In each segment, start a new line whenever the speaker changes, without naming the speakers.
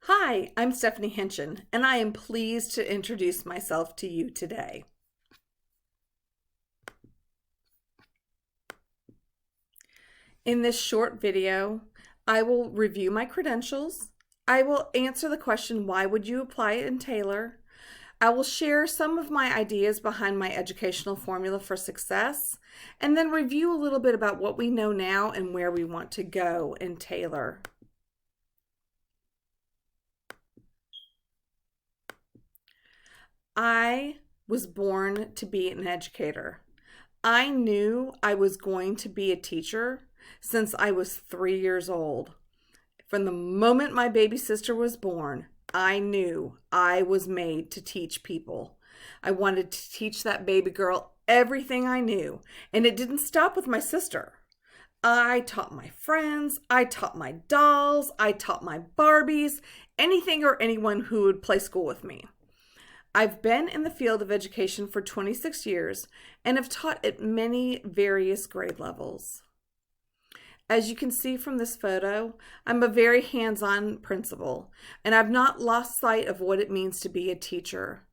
Hi, I'm Stephanie Heinchon, and I am pleased to introduce myself to you today. In this short video, I will review my credentials. I will answer the question, why would you apply in Taylor? I will share some of my ideas behind my educational formula for success, and then review a little bit about what we know now and where we want to go in Taylor. I was born to be an educator. I knew I was going to be a teacher since I was 3 years old. From the moment my baby sister was born, I knew I was made to teach people. I wanted to teach that baby girl everything I knew, and it didn't stop with my sister. I taught my friends, I taught my dolls, I taught my Barbies, anything or anyone who would play school with me. I've been in the field of education for 26 years and have taught at many various grade levels. As you can see from this photo, I'm a very hands-on principal, and I've not lost sight of what it means to be a teacher.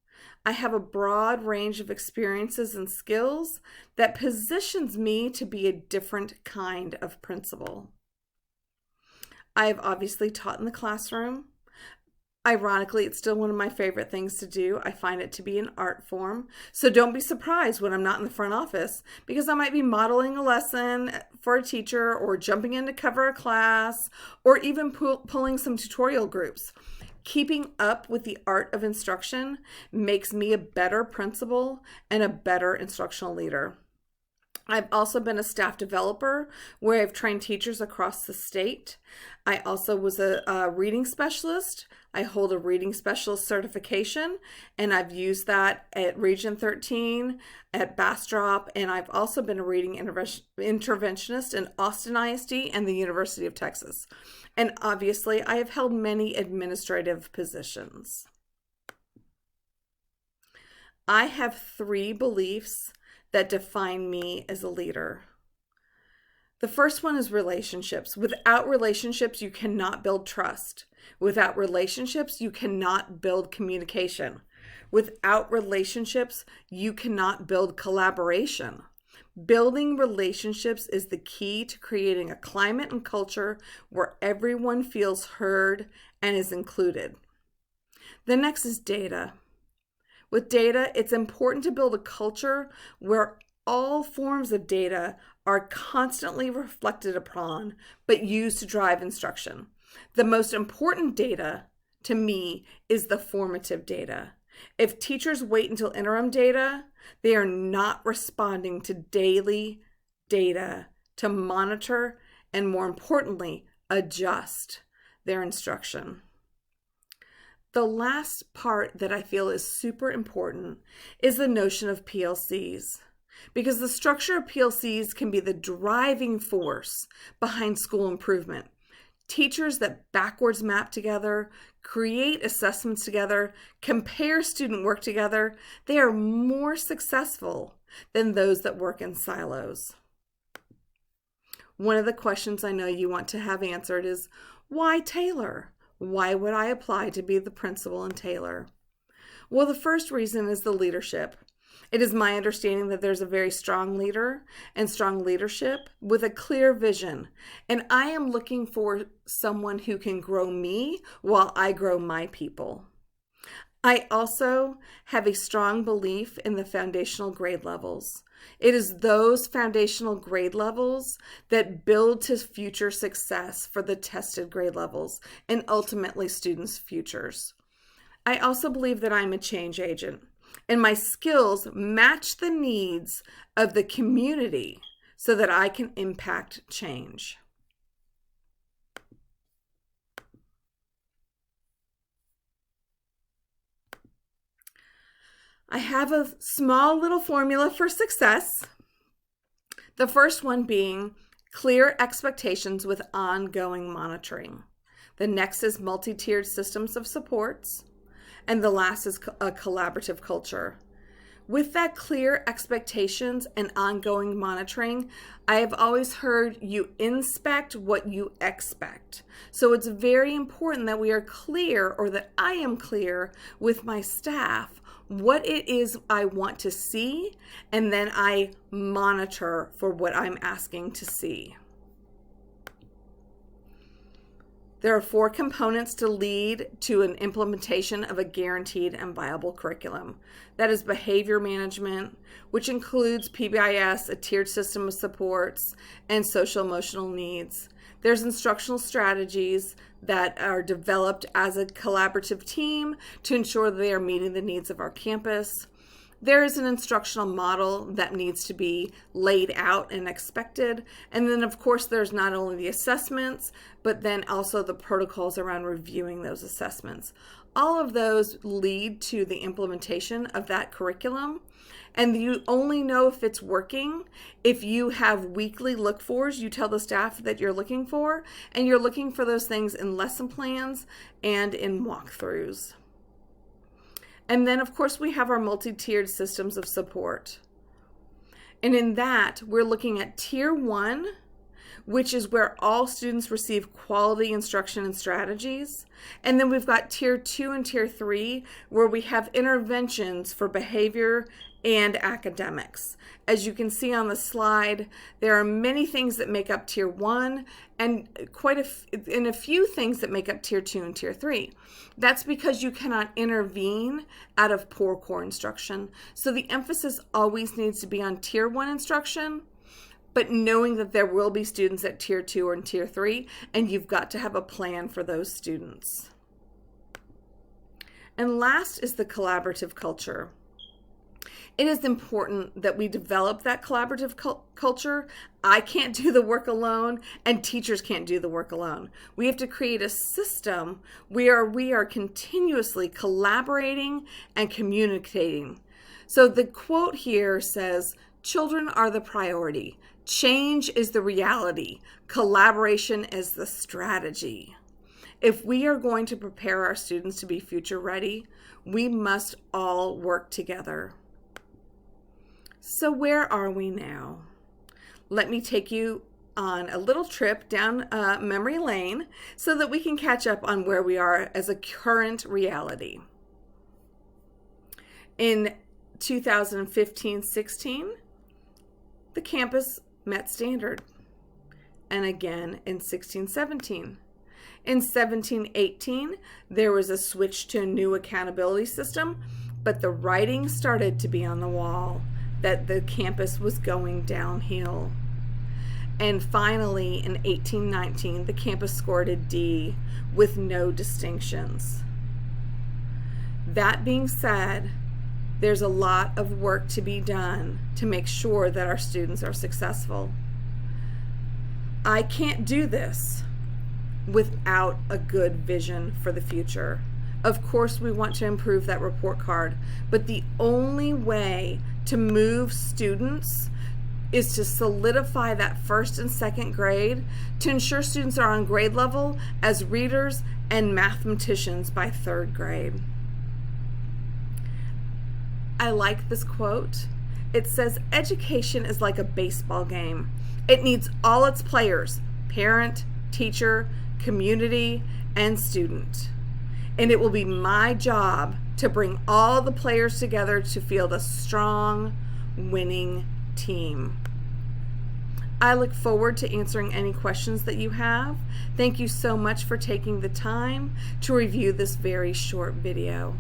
I have a broad range of experiences and skills that positions me to be a different kind of principal. I have obviously taught in the classroom. Ironically, it's still one of my favorite things to do. I find it to be an art form. So don't be surprised when I'm not in the front office, because I might be modeling a lesson for a teacher or jumping in to cover a class or even pulling some tutorial groups. Keeping up with the art of instruction makes me a better principal and a better instructional leader. I've also been a staff developer where I've trained teachers across the state. I also was a reading specialist. I hold a reading specialist certification, and I've used that at Region 13, at Bastrop, and I've also been a reading interventionist in Austin ISD and the University of Texas. And obviously, I have held many administrative positions. I have 3 beliefs that define me as a leader. The first one is relationships. Without relationships, you cannot build trust. Without relationships, you cannot build communication. Without relationships, you cannot build collaboration. Building relationships is the key to creating a climate and culture where everyone feels heard and is included. The next is data. With data, it's important to build a culture where all forms of data are constantly reflected upon, but used to drive instruction. The most important data, to me, is the formative data. If teachers wait until interim data, they are not responding to daily data to monitor and, more importantly, adjust their instruction. The last part that I feel is super important is the notion of PLCs, because the structure of PLCs can be the driving force behind school improvement. Teachers that backwards map together, create assessments together, compare student work together, they are more successful than those that work in silos. One of the questions I know you want to have answered is, why Taylor? Why would I apply to be the principal in Taylor? Well, the first reason is the leadership. It is my understanding that there's a very strong leader and strong leadership with a clear vision. And I am looking for someone who can grow me while I grow my people. I also have a strong belief in the foundational grade levels. It is those foundational grade levels that build to future success for the tested grade levels and ultimately students' futures. I also believe that I'm a change agent, and my skills match the needs of the community so that I can impact change. I have a small little formula for success. The first one being clear expectations with ongoing monitoring. The next is multi-tiered systems of supports. And the last is a collaborative culture. With that clear expectations and ongoing monitoring, I have always heard you inspect what you expect. So it's very important that we are clear, or that I am clear with my staff, what it is I want to see, and then I monitor for what I'm asking to see. There are 4 components to lead to an implementation of a guaranteed and viable curriculum. That is behavior management, which includes PBIS, a tiered system of supports, and social emotional needs. There's instructional strategies that are developed as a collaborative team to ensure they are meeting the needs of our campus. There is an instructional model that needs to be laid out and expected. And then, of course, there's not only the assessments, but then also the protocols around reviewing those assessments. All of those lead to the implementation of that curriculum. And you only know if it's working if you have weekly look-fors. You tell the staff that you're looking for, and you're looking for those things in lesson plans and in walkthroughs. And then, of course, we have our multi-tiered systems of support. And in that, we're looking at Tier 1, which is where all students receive quality instruction and strategies. And then we've got Tier 2 and Tier 3, where we have interventions for behavior and academics. As you can see on the slide, there are many things that make up Tier 1 and a few things that make up Tier 2 and Tier 3. That's because you cannot intervene out of poor core instruction. So the emphasis always needs to be on Tier 1 instruction, but knowing that there will be students at Tier 2 or Tier 3, and you've got to have a plan for those students. And last is the collaborative culture. It is important that we develop that collaborative culture. I can't do the work alone, and teachers can't do the work alone. We have to create a system where we are continuously collaborating and communicating. So the quote here says, "Children are the priority. Change is the reality. Collaboration is the strategy." If we are going to prepare our students to be future ready, we must all work together. So where are we now? Let me take you on a little trip down memory lane so that we can catch up on where we are as a current reality. In 2015-16, the campus met standard. And again in 16-17. In 17-18, there was a switch to a new accountability system, but the writing started to be on the wall that the campus was going downhill. And finally, in 18-19, the campus scored a D with no distinctions. That being said, there's a lot of work to be done to make sure that our students are successful. I can't do this without a good vision for the future. Of course, we want to improve that report card, but the only way to move students is to solidify that first and second grade to ensure students are on grade level as readers and mathematicians by third grade. I like this quote. It says, "Education is like a baseball game. It needs all its players, parent, teacher, community, and student. And it will be my job to bring all the players together to field a strong, winning team." I look forward to answering any questions that you have. Thank you so much for taking the time to review this very short video.